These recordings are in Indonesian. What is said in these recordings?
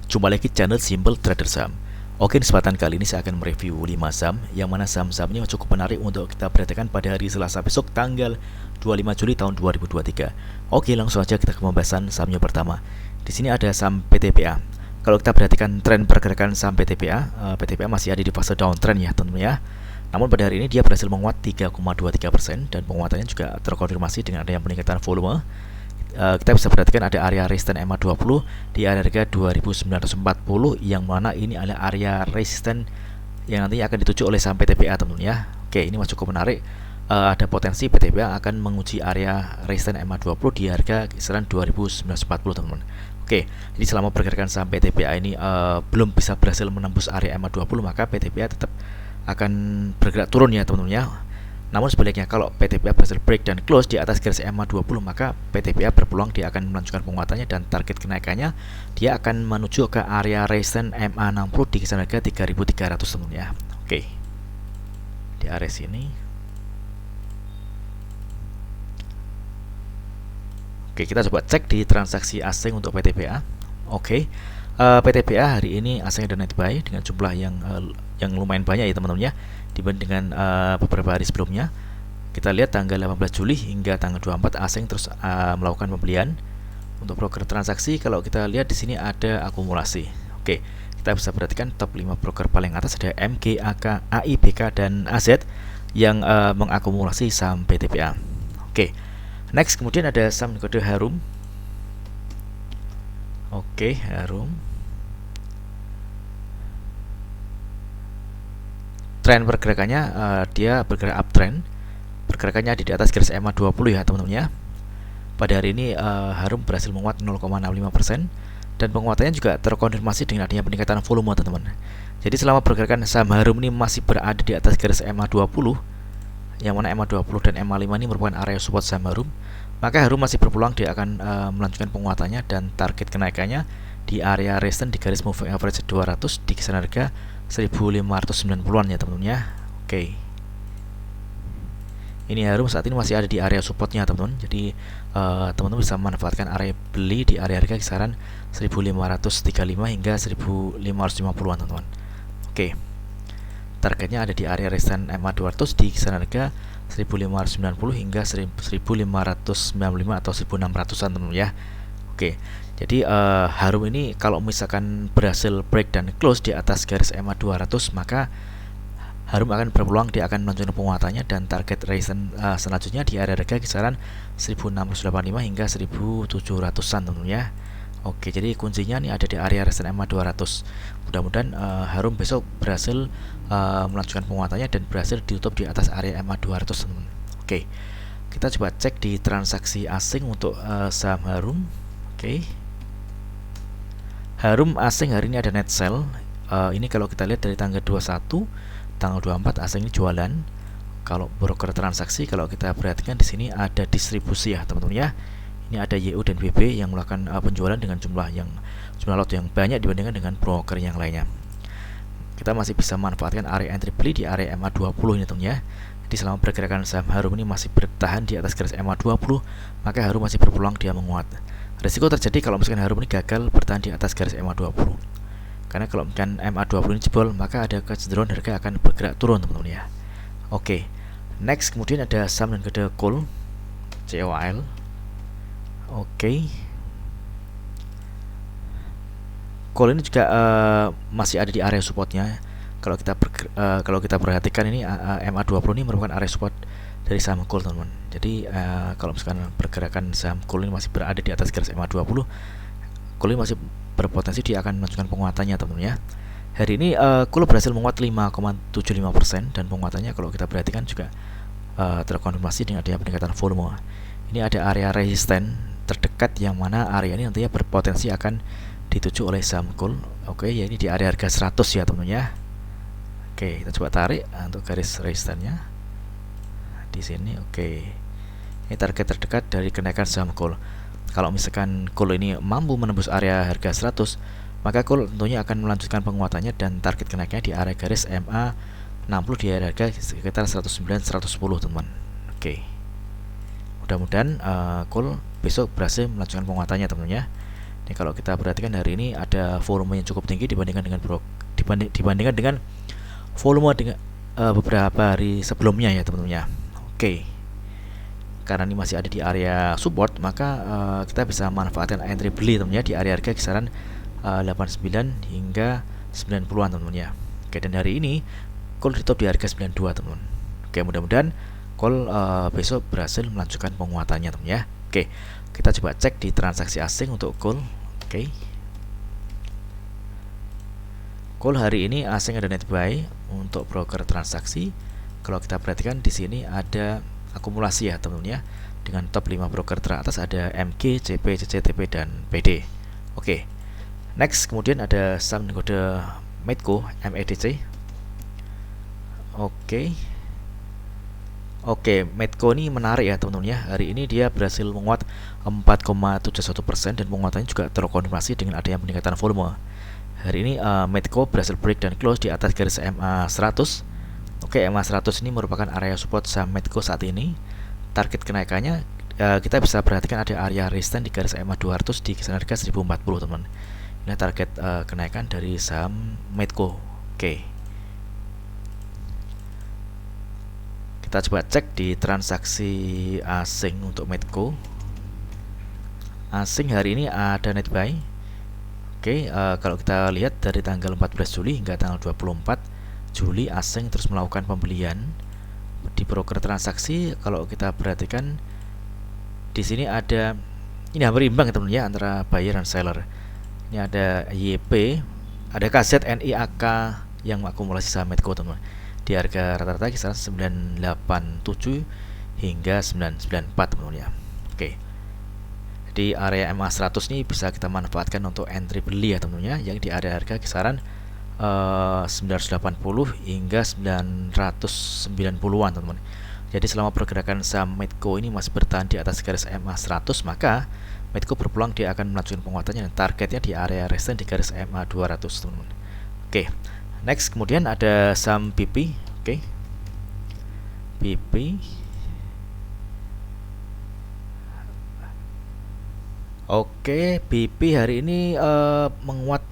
Jumpa lagi channel Simple Trader Saham. Oke, di kesempatan kali ini saya akan mereview 5 saham yang mana saham-saham ini cukup menarik untuk kita perhatikan pada hari Selasa besok tanggal 25 Juli tahun 2023. Oke, langsung saja kita ke pembahasan sahamnya pertama. Di sini ada saham PTPA. Kalau kita perhatikan tren pergerakan saham PTPA, PTPA masih ada di fase downtrend ya tentunya. Namun pada hari ini dia berhasil menguat 3,23% dan penguatannya juga terkonfirmasi dengan adanya peningkatan volume. Kita bisa perhatikan ada area resisten MA20 di area harga 2940 yang mana ini adalah area resisten yang nantinya akan dituju oleh saham PTPA teman-teman ya. Oke, ini masih cukup menarik. Ada potensi PTPA akan menguji area resisten MA20 di harga kisaran 2940 teman-teman. Oke, jadi selama pergerakan saham PTPA ini belum bisa berhasil menembus area MA20, maka PTPA tetap akan bergerak turun ya teman-teman ya. Namun sebaliknya, kalau PTPA berhasil break dan close di atas garis MA20, maka PTPA berpeluang dia akan melanjutkan penguatannya dan target kenaikannya dia akan menuju ke area resisten MA60 di kisaran harga 3.300 teman ya. Oke, di area sini. Oke, kita coba cek di transaksi asing untuk PTPA. Oke, PTPA hari ini asing ada net buy dengan jumlah yang lumayan banyak ya teman-teman ya, dibanding dengan beberapa hari sebelumnya. Kita lihat tanggal 18 Juli hingga tanggal 24 asing terus melakukan pembelian. Untuk broker transaksi, kalau kita lihat di sini ada akumulasi. Oke, kita bisa perhatikan top 5 broker paling atas ada MG, AK, AI, BK, dan AZ yang mengakumulasi saham PTPA. Oke, next kemudian ada saham kode Harum. Oke, Harum. Tren pergerakannya dia bergerak uptrend. Pergerakannya di atas garis MA20 ya teman-teman ya. Pada hari ini Harum berhasil menguat 0,65% dan penguatannya juga terkonfirmasi dengan adanya peningkatan volume teman-teman. Jadi selama pergerakan saham Harum ini masih berada di atas garis MA20, yang mana MA20 dan MA5 ini merupakan area support saham Harum, maka Harum masih berpeluang dia akan melanjutkan penguatannya dan target kenaikannya di area resistance di garis moving average 200 di kisaran harga 1590-an ya teman-teman ya. Oke, ini Harum saat ini masih ada di area supportnya teman-teman. Jadi teman-teman bisa memanfaatkan area beli di area harga kisaran 1535 hingga 1550-an teman-teman. Oke, targetnya ada di area resistance MA200 di kisaran harga 1590 hingga 1595 atau 1600-an teman-teman ya. Oke, jadi Harum ini kalau misalkan berhasil break dan close di atas garis MA200, maka Harum akan berpeluang dia akan melanjutkan penguatannya dan target resistance selanjutnya di area harga kisaran 1685 hingga 1700-an teman-teman ya. Oke, jadi kuncinya nih ada di area resistance MA200. Mudah-mudahan Harum besok berhasil melanjutkan penguatannya dan berhasil ditutup di atas area MA200 teman-teman. Oke, kita coba cek di transaksi asing untuk saham Harum. Oke, Harum asing hari ini ada net sell. Ini kalau kita lihat dari tanggal 21, tanggal 24 asing ini jualan. Kalau broker transaksi, kalau kita perhatikan di sini ada distribusi ya teman-teman ya. Ini ada YU dan BB yang melakukan penjualan dengan jumlah lot yang banyak dibandingkan dengan broker yang lainnya. Kita masih bisa manfaatkan area entry beli di area MA20 ini teman-teman ya. Jadi selama pergerakan saham Harum ini masih bertahan di atas garis MA20, maka Harum masih berpeluang dia menguat. Risiko terjadi kalau misalkan Harum ini gagal bertahan di atas garis MA20. Karena kalau misalkan MA20 ini jebol, maka ada kecenderungan harga akan bergerak turun teman-teman ya. Oke, next kemudian ada saham dan kode COL, COAL. Oke, COL ini juga masih ada di area supportnya. Kalau kita perhatikan ini MA20 ini merupakan area support dari saham COL teman-teman. Jadi kalau misalkan pergerakan saham COL ini masih berada di atas garis MA20, COL ini masih berpotensi dia akan melanjutkan penguatannya teman-teman ya. Hari ini COL berhasil menguat 5,75% dan penguatannya kalau kita perhatikan juga terkonfirmasi dengan adanya peningkatan volume. Ini ada area resisten terdekat yang mana area ini nantinya berpotensi akan dituju oleh saham COL. Oke, ya ini di area harga 100 ya teman-teman ya. Oke, kita coba tarik untuk garis resistannya di sini. Oke, ini target terdekat dari kenaikan saham COL. Kalau misalkan COL ini mampu menembus area harga 100, maka COL tentunya akan melanjutkan penguatannya dan target kenaikannya di area garis MA60 di area harga sekitar 109-110 teman. Oke, mudah-mudahan COL besok berhasil melanjutkan penguatannya teman-teman ya. Ini kalau kita perhatikan hari ini ada volume yang cukup tinggi dibandingkan dibandingkan dengan volume dengan beberapa hari sebelumnya ya teman-teman ya. Oke. Karena ini masih ada di area support, maka kita bisa manfaatkan entry beli teman-teman ya di area harga kisaran 89 hingga 90-an teman-teman ya. Oke, dan hari ini call ditutup di harga 92 teman-teman. Oke, mudah-mudahan call besok berhasil melanjutkan penguatannya teman ya. Oke, kita coba cek di transaksi asing untuk call. Oke. Call hari ini asing ada net buy untuk broker transaksi. Kalau kita perhatikan di sini ada akumulasi ya teman-teman ya. Dengan top 5 broker teratas ada MG, CP, CCTP dan PD. Oke. Next kemudian ada saham kode Medco MEDC. Oke, Medco ini menarik ya teman-teman ya. Hari ini dia berhasil menguat 4,71% dan penguatannya juga terkonfirmasi dengan adanya peningkatan volume. Hari ini Medco berhasil break dan close di atas garis MA 100. Oke, MA 100 ini merupakan area support saham Medco saat ini. Target kenaikannya kita bisa perhatikan ada area resistance di garis MA 200 di kisaran harga 1040 teman. Ini target kenaikan dari saham Medco. Oke. Kita coba cek di transaksi asing untuk Medco. Asing hari ini ada net buy. Oke, kalau kita lihat dari tanggal 14 Juli hingga tanggal 24 Juli asing terus melakukan pembelian di broker transaksi. Kalau kita perhatikan di sini ada ini hampir imbang ya teman-teman ya antara buyer dan seller. Ini ada YP, ada KZ, NIAK yang mengakumulasi saham Medco teman-teman di harga rata-rata kisaran 987 hingga 994 teman-teman ya. Oke. Di area MA 100 ini bisa kita manfaatkan untuk entry beli ya teman-teman ya, yang di area harga kisaran 980 hingga 990-an teman-teman. Jadi selama pergerakan saham Medco ini masih bertahan di atas garis MA 100, maka Medco berpeluang dia akan melanjutkan penguatannya dan targetnya di area resistance di garis MA 200 teman-teman. Oke. Next kemudian ada saham BP. Oke. BP. Oke, BP hari ini menguat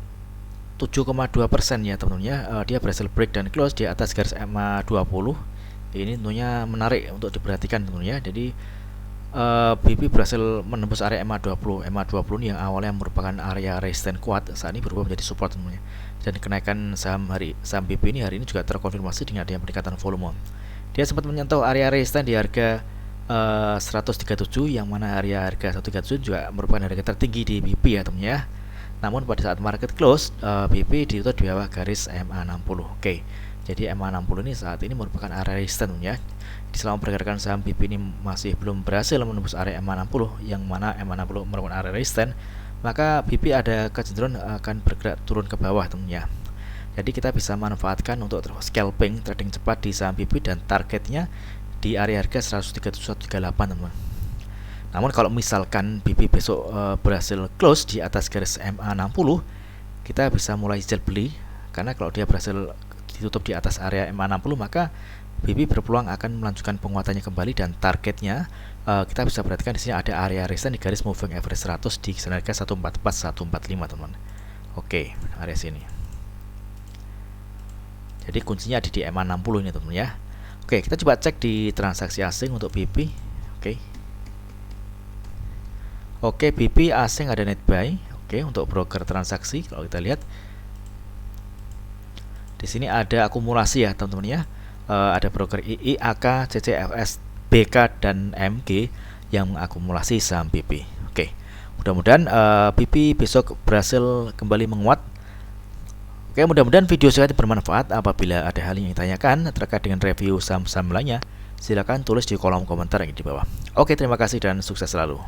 7,2% ya teman-teman ya. Dia berhasil break dan close di atas garis MA 20. Ini tentunya menarik untuk diperhatikan teman-teman ya. Jadi BP berhasil menembus area MA 20. MA 20 ini yang awalnya merupakan area resistance kuat, saat ini berubah menjadi support teman-teman ya. Dan kenaikan saham BP ini hari ini juga terkonfirmasi dengan adanya peningkatan volume. Dia sempat menyentuh area resistance di harga 137, yang mana area harga 137 juga merupakan harga tertinggi di BP ya teman ya. Namun pada saat market close, BP ditutup di bawah garis MA 60. Oke. Jadi MA 60 ini saat ini merupakan area resistance ya. Di selama pergerakan saham BP ini masih belum berhasil menembus area MA 60, yang mana MA 60 merupakan area resistance, maka BP ada kecenderungan akan bergerak turun ke bawah teman ya. Jadi kita bisa manfaatkan untuk scalping trading cepat di saham BP dan targetnya di area harga 137.138 teman. Namun kalau misalkan BP besok berhasil close di atas garis MA 60, kita bisa mulai cicil beli, karena kalau dia berhasil ditutup di atas area MA 60, maka BP berpeluang akan melanjutkan penguatannya kembali dan targetnya kita bisa perhatikan di sini ada area resistance di garis moving average 100 di kisaran harga 144.145 teman. Oke, area sini. Jadi kuncinya ada di MA 60 ini teman ya. Oke, kita coba cek di transaksi asing untuk BP. Oke, BP asing ada net buy. Oke, untuk broker transaksi kalau kita lihat di sini ada akumulasi ya teman-teman ya. Ada broker II, AK, CCFS, BK dan MG yang mengakumulasi saham BP. Oke. Mudah-mudahan BP besok berhasil kembali menguat. Oke, mudah-mudahan video saya bermanfaat. Apabila ada hal yang ditanyakan terkait dengan review saham-saham lainnya, silakan tulis di kolom komentar yang di bawah. Oke, terima kasih dan sukses selalu.